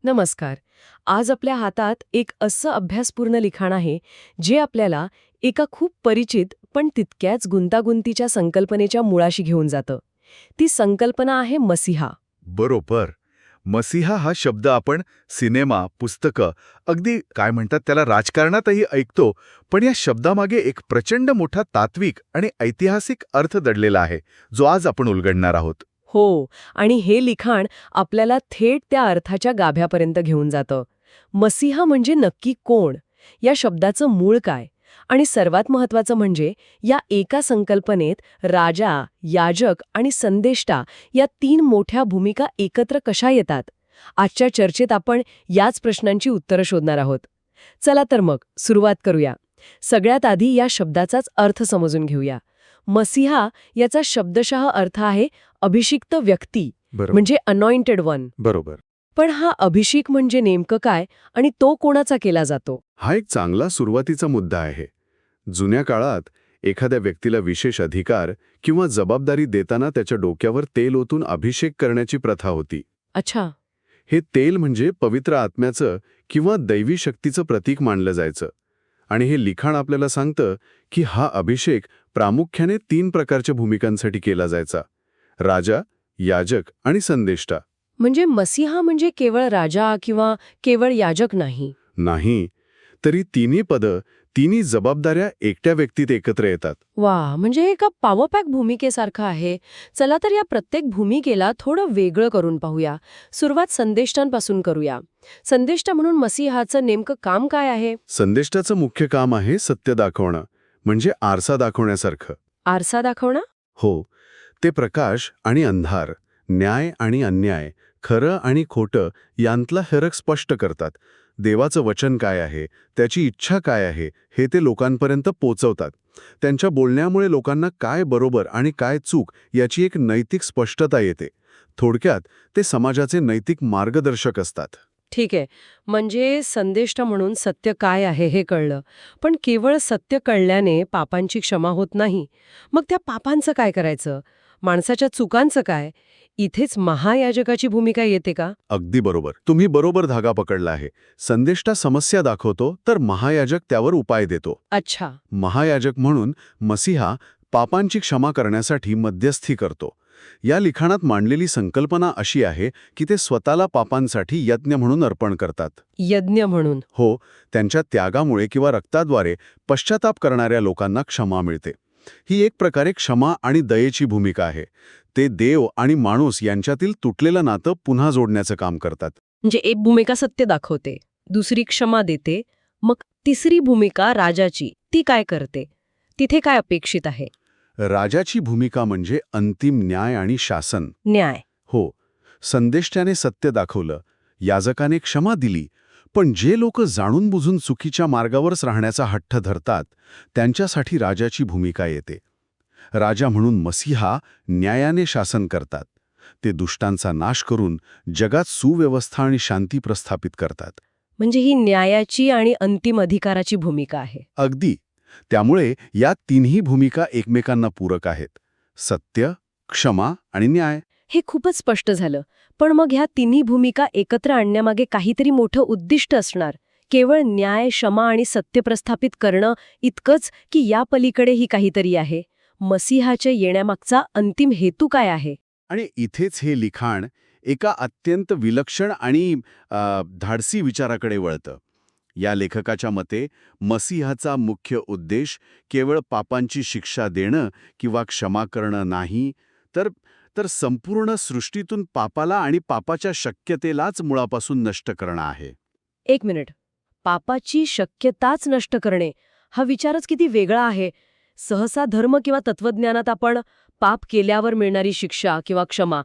नमस्कार. आज आपल्या हातात एक असं अभ्यासपूर्ण लिखाण आहे जे आपल्याला एका खूप परिचित पण तितक्याच गुंतागुंतीच्या संकल्पनेच्या मुळाशी घेऊन जातं. ती संकल्पना आहे मसीहा. बरोबर. मसीहा हा शब्द आपण सिनेमा, पुस्तकं, अगदी काय म्हणतात त्याला राजकारणातही ऐकतो, पण या शब्दामागे एक प्रचंड मोठा तात्विक आणि ऐतिहासिक अर्थ दडलेला आहे, जो आज आपण उलगडणार आहोत. हो, आणि हे लिखाण आपल्याला थेट त्या अर्थाच्या गाभ्यापर्यंत घेऊन जातं. मसीहा म्हणजे नक्की कोण? या शब्दाचं मूळ काय? आणि सर्वात महत्त्वाचं म्हणजे या एका संकल्पनेत राजा, याजक आणि संदेष्टा या 3 मोठ्या भूमिका एकत्र कशा येतात? आजच्या चर्चेत आपण याच प्रश्नांची उत्तरं शोधणार आहोत. चला तर मग सुरुवात करूया. सगळ्यात आधी या शब्दाचाच अर्थ समजून घेऊया. मसीहा याचा शब्दशः अर्थ आहे अभिषिक्त व्यक्ती, बरोबर. म्हणजे अनॉइंटेड वन. बरोबर. पण हा अभिषेक म्हणजे नेमकं काय आणि तो कोणाचा केला जातो? हा एक चांगला सुरुवातीचा मुद्दा आहे. जुन्या काळात एखाद्या व्यक्तीला विशेष अधिकार किंवा जबाबदारी देताना त्याच्या डोक्यावर तेल ओतून अभिषेक करण्याची प्रथा होती. अच्छा. हे तेल म्हणजे पवित्र आत्म्याचं किंवा दैवी शक्तीचं प्रतीक मानलं जायचं. आणि हे लिखाण आपल्याला सांगतं की हा अभिषेक प्रामुख्याने 3 प्रकारच्या भूमिकांसाठी केला जायचा: राजा, याजक आणि संदेष्टा. म्हणजे मसीहा म्हणजे केवळ राजा किंवा केवळ याजक नाही. नाही, तरी तिन्ही पदं, तिन्ही जबाबदाऱ्या एकट्या व्यक्तीत एकत्र येतात. वा, म्हणजे एका पॉवरपॅक भूमिकेसारखं आहे. चला तर या प्रत्येक भूमिकेला थोडं वेगळं करून पाहूया. सुरुवात संदेष्टांपासून करूया. संदेष्टा म्हणून मसीहाचं नेमकं काम काय आहे? संदेष्टाचं मुख्य काम आहे सत्य दाखवणं, म्हणजे आरसा दाखवण्यासारखं. आरसा दाखवणं? हो, ते प्रकाश आणि अंधार, न्याय आणि अन्याय, खरं आणि खोटं यांतला फरक स्पष्ट करतात. देवाचं वचन काय आहे, त्याची इच्छा काय आहे, हे ते लोकांपर्यंत पोचवतात. त्यांच्या बोलण्यामुळे लोकांना काय बरोबर आणि काय चूक याची एक नैतिक स्पष्टता येते. थोडक्यात ते समाजाचे नैतिक मार्गदर्शक असतात. ठीक आहे. म्हणजे संदेष्टा म्हणून सत्य काय आहे हे कळलं. पण केवळ सत्य कळल्याने पापांची क्षमा होत नाही. मग त्या पापांचं काय करायचं? माणसाच्या चुकांचं काय? इथेच महायाजकाची भूमिका येते का? अगदी बरोबर. तुम्ही बरोबर धागा पकडला आहे. संदेष्टा समस्या दाखवतो, तर महायाजक त्यावर उपाय देतो. अच्छा. महायाजक म्हणून मसीहा पापांची क्षमा करण्यासाठी मध्यस्थी करतो. या लिखाणात मांडलेली संकल्पना अशी आहे की ते स्वतःला पापांसाठी यज्ञ म्हणून अर्पण करतात. यज्ञ म्हणून? हो, त्यांच्या त्यागामुळे किंवा रक्ताद्वारे पश्चाताप करणाऱ्या लोकांना क्षमा मिळते. ही एक प्रकारे क्षमा आणि दयेची भूमिका आहे. ते देव आणि माणूस यांच्यातील तुटलेलं नातं पुन्हा जोडण्याचं काम करतात. म्हणजे एक भूमिका सत्य दाखवते, दुसरी क्षमा देते, मग तिसरी भूमिका राजाची, ती काय करते? तिथे काय अपेक्षित आहे? राजाची भूमिका म्हणजे अंतिम न्याय आणि शासन. न्याय. हो, संदेष्टाने सत्य दाखवलं, याजकाने क्षमा दिली, पण जे लोक जाणून बुजून चुकीच्या मार्गावरच राहण्याचा हट्ट धरतात, त्यांच्यासाठी राजाची भूमिका येते. राजा म्हणून मसीहा न्यायाने शासन करतात. ते दुष्टांचा नाश करून जगात सुव्यवस्था आणि शांती प्रस्थापित करतात. म्हणजे ही न्यायाची आणि अंतिम अधिकाराची भूमिका आहे. अगदी. त्यामुळे या तिन्ही भूमिका एकमेकांना पूरक आहेत: सत्य, क्षमा आणि न्याय. हे खूपच स्पष्ट झालं. पण मग ह्या तिन्ही भूमिका एकत्र आणण्यामागे काहीतरी मोठं उद्दिष्ट असणार. केवळ न्याय, क्षमा आणि सत्य प्रस्थापित करणं इतकंच, की या पलीकडेही काहीतरी आहे? मसीहाच्या येण्यामागचा अंतिम हेतू काय आहे? आणि इथेच हे लिखाण एका अत्यंत विलक्षण आणि धाडसी विचाराकडे वळतं. या लेखकाच्या मते मसीहाचा मुख्य उद्देश केवळ पापांची शिक्षा देणं किंवा क्षमा करणं नाही, तर संपूर्ण सृष्टीतून पापाला आणि पापाच्या शक्यतेलाच मुळापासून नष्ट करणं आहे. एक मिनिट. पापाची शक्यताच नष्ट करणे, हा विचारच किती वेगळा आहे. सहसा धर्म किंवा तत्वज्ञानात आपण पाप केल्यावर मिळणारी शिक्षा किंवा क्षमा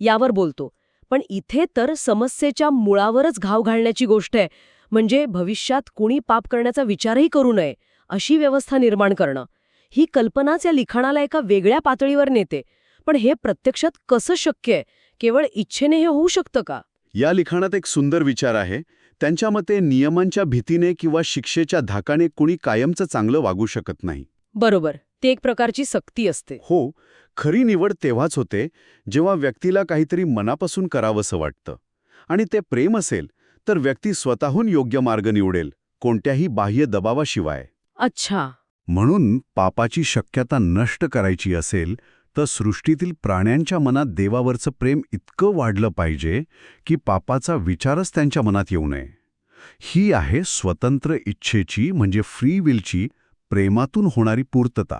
यावर बोलतो. पण इथे तर समस्येच्या मुळावरच घाव घालण्याची गोष्ट आहे. म्हणजे भविष्यात कुणी पाप करण्याचा विचारही करू नये, अशी व्यवस्था निर्माण करणं. ही कल्पनाच या लिखाणाला एका वेगळ्या पातळीवर नेते. पण हे प्रत्यक्षात कसं शक्य आहे? केवळ इच्छेने हे होऊ शकतं का? या लिखाणात एक सुंदर विचार आहे. त्यांच्या मते नियमांच्या भीतीने किंवा शिक्षेच्या धाकाने कुणी कायमचं चांगलं वागू शकत नाही. बरोबर. ती एक प्रकारची सक्ती असते. हो, खरी निवड तेव्हाच होते जेव्हा व्यक्तीला काहीतरी मनापासून करावंसं वाटतं. आणि ते प्रेम असेल तर व्यक्ती स्वतःहून योग्य मार्ग निवडेल, कोणत्याही बाह्य दबावाशिवाय. अच्छा. म्हणून पापाची शक्यता नष्ट करायची असेल तर सृष्टीतील प्राण्यांच्या मनात देवावरचं प्रेम इतकं वाढलं पाहिजे की पापाचा विचारच त्यांच्या मनात येऊ नये. ही आहे स्वतंत्र इच्छेची म्हणजे फ्री विलची प्रेमातून होणारी पूर्तता.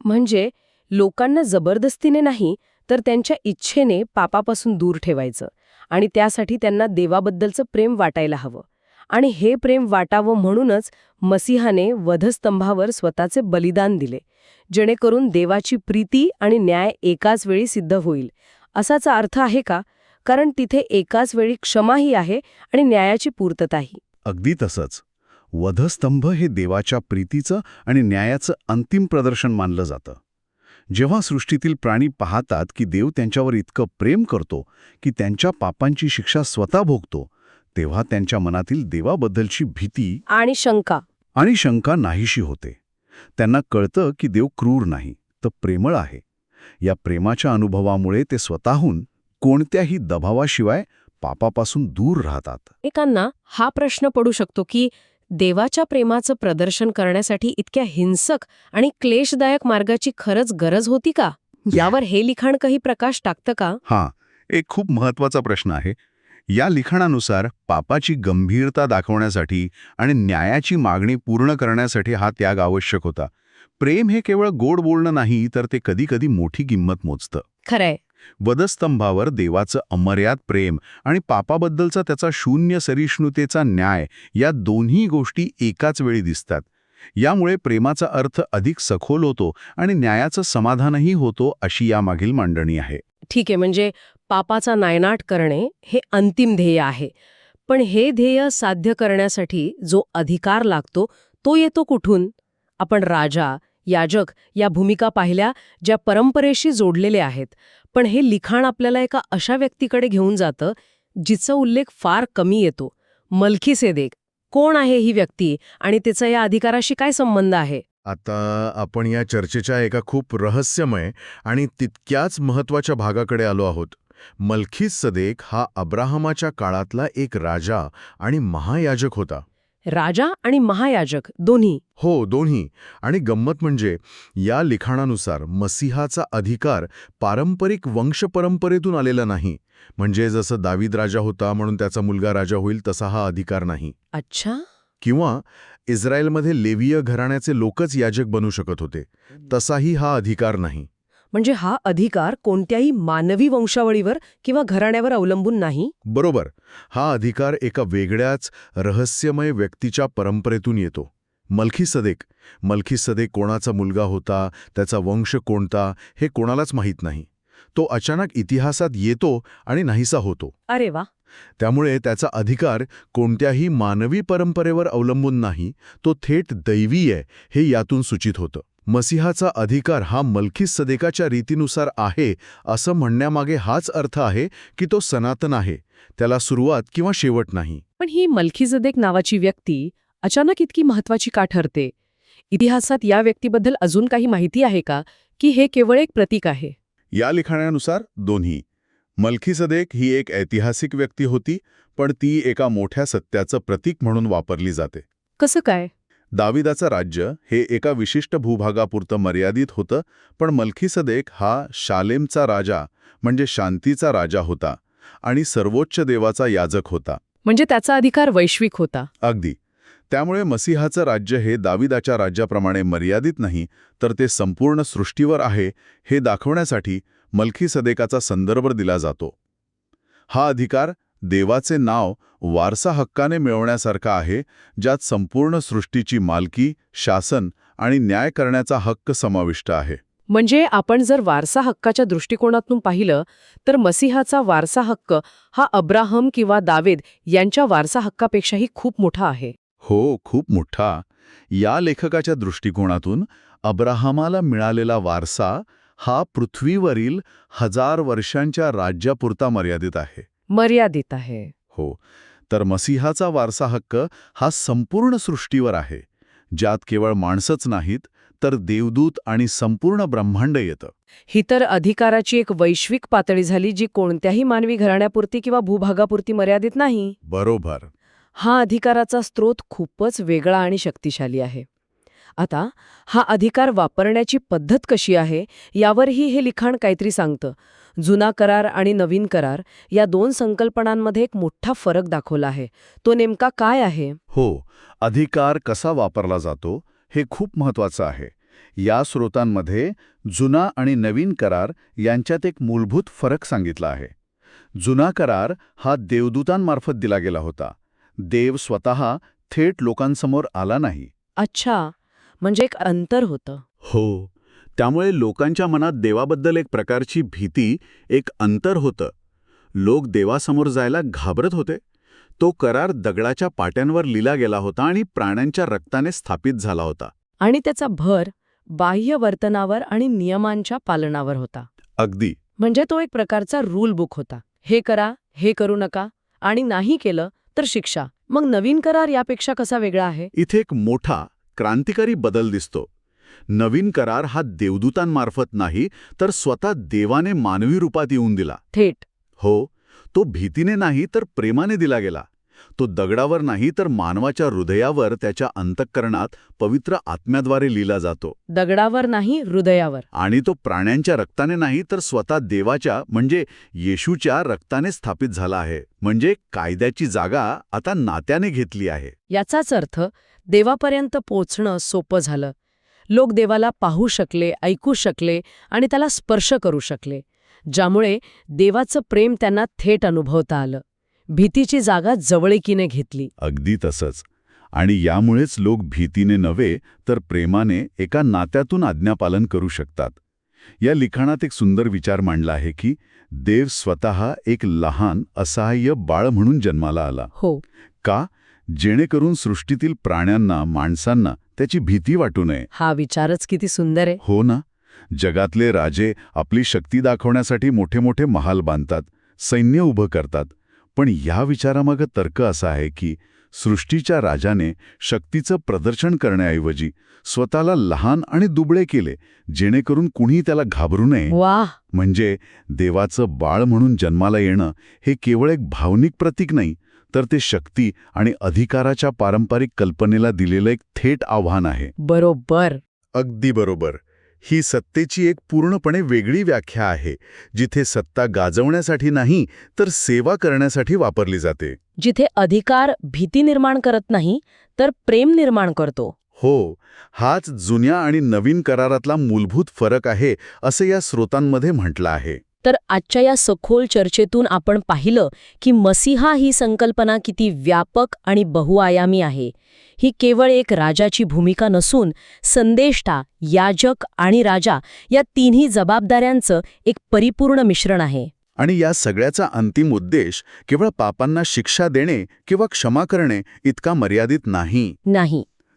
म्हणजे लोकांना जबरदस्तीने नाही तर त्यांच्या इच्छेने पापापासून दूर ठेवायचं आणि त्यासाठी त्यांना देवाबद्दलचं प्रेम वाटायला हवं. आणि हे प्रेम वाटावं म्हणूनच मसीहाने वधस्तंभावर स्वतःचे बलिदान दिले, जेणेकरून देवाची प्रीती आणि न्याय एकाच वेळी सिद्ध होईल. असाचा अर्थ आहे का? कारण तिथे एकाच वेळी क्षमाही आहे आणि न्यायाची पूर्तताही. अगदी तसंच. वधस्तंभ हे देवाच्या प्रीतीचं आणि न्यायाचं अंतिम प्रदर्शन मानलं जातं. जेव्हा सृष्टीतील प्राणी पाहतात की देव त्यांच्यावर इतकं प्रेम करतो की त्यांच्या पापांची शिक्षा स्वतः भोगतो, तेव्हा त्यांच्या मनातील देवाबद्दलची भीती आणि शंका नाहीशी होते. त्यांना कळतं की देव क्रूर नाही, तर प्रेमळ आहे. या प्रेमाच्या अनुभवामुळे ते स्वतःहून कोणत्याही दबावाशिवाय पापापासून दूर राहतात. एकांना हा प्रश्न पडू शकतो की देवाच्या प्रेमाचं प्रदर्शन करण्यासाठी इतक्या हिंसक आणि क्लेशदायक मार्गाची खरंच गरज होती का? यावर हे लिखाण काही प्रकाश टाकतं का? हां, एक खूप महत्त्वाचा प्रश्न आहे. या लिखाणानुसार पापाची गंभीरता दाखवण्यासाठी आणि न्यायाची मागणी पूर्ण करण्यासाठी हा त्याग आवश्यक होता. प्रेम हे केवळ गोड बोलणं नाही, तर ते कधीकधी मोठी किंमत मोजतं. खरंय. वधस्तंभावर देवाचं अमर्याद प्रेम आणि पापाबद्दलचा त्याचा शून्य सहिष्णुतेचा न्याय, या दोन्ही गोष्टी एकाच वेळी दिसतात. यामुळे प्रेमाचा अर्थ अधिक सखोल होतो आणि न्यायाचं समाधानही होतो, अशी यामागील मांडणी आहे. ठीक आहे, म्हणजे पापाचा नायनाट करणे हे अंतिम ध्येय आहे. पण हे ध्येय साध्य करण्यासाठी जो अधिकार लागतो तो येतो कुठून? आपण राजा, याजक या भूमिका पाहिल्या, ज्या परंपरेशी जोडलेल्या आहेत. पण हे लिखाण आपल्याला एका अशा व्यक्तीकडे घेऊन जातं जिचा उल्लेख फार कमी येतो, मल्खीसेदेक. कोण आहे ही व्यक्ती आणि तिचा या अधिकाराशी काय संबंध आहे? आता आपण या चर्चेच्या एका खूप रहस्यमय आणि तितक्याच महत्त्वाच्या भागाकडे आलो आहोत. मल्खीसदेक हा अब्राहमाच्या काळातला एक राजा आणि महायाजक होता. राजा आणि महायाजक दोन्ही? हो, दोन्ही. आणि गंमत म्हणजे या लिखाणानुसार मसीहाचा अधिकार पारंपरिक वंशपरंपरेतून आलेला नाही. म्हणजे जसं दावीद राजा होता म्हणून त्याचा मुलगा राजा होईल तसा हा अधिकार नाही. अच्छा. किंवा इस्रायलमध्ये लेवीय घराण्याचे लोकच याजक बनू शकत होते, तसाही हा अधिकार नाही. म्हणजे हा अधिकार कोणत्याही मानवी वंशावळीवर किंवा घराण्यावर अवलंबून नाही? बरोबर. हा अधिकार एका वेगळ्याच रहस्यमय व्यक्तीच्या परंपरेतून येतो. मल्खीसदेक कोणाचा मुलगा होता, त्याचा वंश कोणता, हे कोणालाच माहीत नाही. तो अचानक इतिहासात येतो आणि नाहीसा होतो. अरे वा. त्यामुळे त्याचा अधिकार कोणत्याही मानवी परंपरेवर अवलंबून नाही, तो थेट दैवी आहे, हे यातून सूचित होतं. मसीहाचा अधिकार हा मल्खीसदेकाच्या रीतीनुसार आहे असं म्हणण्यामागे हाच अर्थ आहे की तो सनातन आहे, त्याला सुरुवात किंवा शेवट नाही. पण ही मल्खीसदेक नावाची व्यक्ती अचानक इतकी महत्वाची का ठरते? इतिहासात या व्यक्तीबद्दल अजून काही माहिती आहे का, की हे केवळ एक प्रतीक आहे? या लिखाणानुसार दोन्ही. मल्खीसदेक ही एक ऐतिहासिक व्यक्ती होती, पण ती एका मोठ्या सत्याचं प्रतीक म्हणून वापरली जाते. कसं काय? दाविदाचं राज्य हे एका विशिष्ट भूभागापुरतं मर्यादित होतं, पण मल्खीसदेक हा शालेमचा राजा म्हणजे शांतीचा राजा होता आणि सर्वोच्च देवाचा याजक होता. म्हणजे त्याचा अधिकार वैश्विक होता. अगदी. त्यामुळे मसीहाचं राज्य हे दाविदाच्या राज्याप्रमाणे मर्यादित नाही, तर ते संपूर्ण सृष्टीवर आहे हे दाखवण्यासाठी मल्खीसदेकाचा संदर्भ दिला जातो. हा अधिकार देवाचे नाव वारसा हक्काने मिळवण्यासारखा आहे, ज्यात संपूर्ण सृष्टीची मालकी, शासन आणि न्याय करण्याचा हक्क समाविष्ट आहे. म्हणजे आपण जर वारसा हक्काच्या दृष्टिकोनातून पाहिलं तर मसीहाचा वारसा हक्क हा अब्राहम किंवा दावीद यांच्या वारसा हक्कापेक्षाही खूप मोठा आहे. हो, खूप मोठा. या लेखकाच्या दृष्टिकोनातून अब्राहमाला मिळालेला वारसा हा पृथ्वीवरील 1000 वर्षांच्या राज्यापुरता मर्यादित आहे. मर्यादित आहे. हो, तर मसीहाचा वारसा हक्क हा संपूर्ण सृष्टीवर आहे, ज्यात केवळ माणसंच नाहीत, तर देवदूत आणि संपूर्ण ब्रह्मांड येतं. ही तर अधिकाराची एक वैश्विक पातळी झाली, जी कोणत्याही मानवी घराण्यापुरती किंवा भूभागापुरती मर्यादित नाही. बरोबर. हा अधिकाराचा स्रोत खूपच वेगळा आणि शक्तिशाली आहे. आता हा अधिकार वापरण्याची पद्धत कशी आहे यावरही हे लिखाण काहीतरी सांगतं. जुना करार आणि नवीन करार या दोन संकल्पनांमध्ये एक मोठा फरक दाखवला आहे. तो नेमका काय आहे? हो, अधिकार कसा वापरला जातो हे खूप महत्वाचं आहे. या स्रोतांमध्ये जुना आणि नवीन करार यांच्यात एक मूलभूत फरक सांगितला आहे. जुना करार हा देवदूतांमार्फत दिला गेला होता. देव स्वतः थेट लोकांसमोर आला नाही. अच्छा, म्हणजे एक अंतर होतं. हो, त्यामुळे लोकांच्या मनात देवाबद्दल एक प्रकारची भीती, एक अंतर होतं. लोक देवासमोर जायला घाबरत होते. तो करार दगडाच्या पाट्यांवर लिहिला गेला होता आणि प्राण्यांच्या रक्ताने स्थापित झाला होता. आणि त्याचा भर बाह्य वर्तनावर आणि नियमांच्या पालनावर होता. अगदी. म्हणजे तो एक प्रकारचा रूल बुक होता. हे करा, हे करू नका, आणि नाही केलं तर शिक्षा. मग नवीन करार यापेक्षा कसा वेगळा आहे? इथे एक मोठा क्रांतिकारी बदल दिसतो. नवीन करार हा देवदूतांमार्फत नाही, तर स्वतः देवाने मानवी रूपात येऊन दिला. थेट. हो, तो भीतीने नाही तर प्रेमाने दिला गेला. तो दगडावर नाही तर मानवाच्या हृदयावर, त्याच्या अंतःकरणात पवित्र आत्म्याद्वारे लिहिला जातो. दगडावर नाही, हृदयावर. आणि तो प्राण्यांच्या रक्ताने नाही तर स्वतः देवाच्या म्हणजे येशूच्या रक्ताने स्थापित झाला आहे. म्हणजे कायद्याची जागा आता नात्याने घेतली आहे. याचाच अर्थ देवापर्यंत पोचणं सोपं झालं. लोक देवाला पाहू शकले, ऐकू शकले आणि त्याला स्पर्श करू शकले, ज्यामुळे देवाचं प्रेम त्यांना थेट अनुभवता आलं. भीतीची जागा जवळीकीने घेतली. अगदी तसंच. आणि यामुळेच लोक भीतीने नव्हे तर प्रेमाने एका नात्यातून आज्ञापालन करू शकतात. या लिखाणात एक सुंदर विचार मांडला आहे की देव स्वतः एक लहान असहाय्य बाळ म्हणून जन्माला आला. हो. का? जेणेकरून सृष्टीतील प्राण्यांना, माणसांना त्याची भीती वाटू नये. हा विचारच किती सुंदर आहे. हो ना. जगातले राजे आपली शक्ती दाखवण्यासाठी मोठे मोठे महाल बांधतात, सैन्य उभं करतात. पण या विचारामागं तर्क असा आहे की सृष्टीच्या राजाने शक्तीचं प्रदर्शन करण्याऐवजी स्वतःला लहान आणि दुबळे केले, जेणेकरून कुणी त्याला घाबरू नये. वाह. म्हणजे देवाचं बाळ म्हणून जन्माला येणं हे केवळ एक भावनिक प्रतीक नाही, तर ते शक्ती आणि अधिकाराच्या पारंपरिक कल्पनेला दिलेलं एक थेट आव्हान आहे. बरोबर. अगदी बरोबर. ही सत्तेची एक पूर्णपणे वेगळी व्याख्या आहे, जिथे सत्ता गाजवण्यासाठी नाही तर सेवा करण्यासाठी वापरली जाते. जिथे अधिकार भीती निर्माण करत नाही तर प्रेम निर्माण करतो. हो, हाच जुन्या आणि नवीन करारातला मूलभूत फरक आहे, असं या स्रोतांमध्ये म्हटलं आहे. तर आजच्या या सखोल चर्चेतून आपण पाहिलं की मसीहा ही संकल्पना किती व्यापक आणि बहुआयामी आहे. ही केवळ एक राजाची भूमिका नसून संदेष्टा, याजक आणि राजा या तिन्ही जबाबदाऱ्यांचं एक परिपूर्ण मिश्रण आहे. आणि या सगळ्याचा अंतिम उद्देश केवळ पापांना शिक्षा देणे किंवा क्षमा करणे इतका मर्यादित नाही,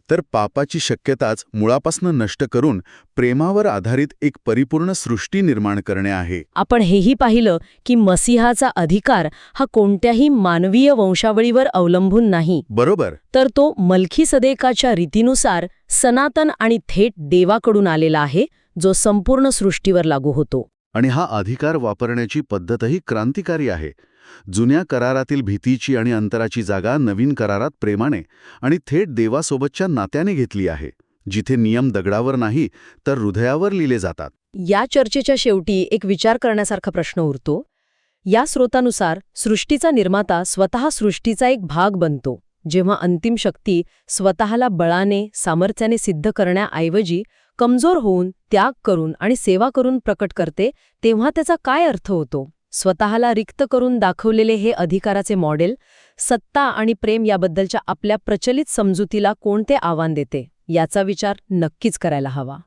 तर पापाची शक्यताच मुळापासून नष्ट करून प्रेमावर आधारित एक परिपूर्ण सृष्टी निर्माण करणे आहे. आपण हेही पाहिलं की मसीहाचा अधिकार हा कोणत्याही मानवीय वंशावळीवर अवलंबून नाही. बरोबर. तर तो मल्खीसदेकाच्या रीतीनुसार सनातन आणि थेट देवाकडून आलेला आहे, जो संपूर्ण सृष्टीवर लागू होतो. आणि हा अधिकार वापरण्याची पद्धतही क्रांतिकारी आहे. जुन्या करारातील भीतीची आणि अंतराची जागा नवीन करारात प्रेमाने आणि थेट देवासोबतच्या नात्याने घेतली आहे, जिथे नियम दगडावर नाही तर हृदयावर लिहिले जातात. या चर्चेच्या शेवटी एक विचार करण्यासारखा प्रश्न उरतो. या स्रोतानुसार सृष्टीचा निर्माता स्वतः सृष्टीचा एक भाग बनतो. जेव्हा अंतिम शक्ती स्वतःला बळाने, सामर्थ्याने सिद्ध करण्याऐवजी कमजोर होऊन, त्याग करून आणि सेवा करून प्रकट करते, तेव्हा त्याचा काय अर्थ होतो? स्वतःला रिक्त करून दाखवलेले हे अधिकाराचे मॉडेल सत्ता आणि प्रेम याबद्दलच्या आपल्या प्रचलित समजुतीला कोणते आव्हान देते, याचा विचार नक्कीच करायला हवा.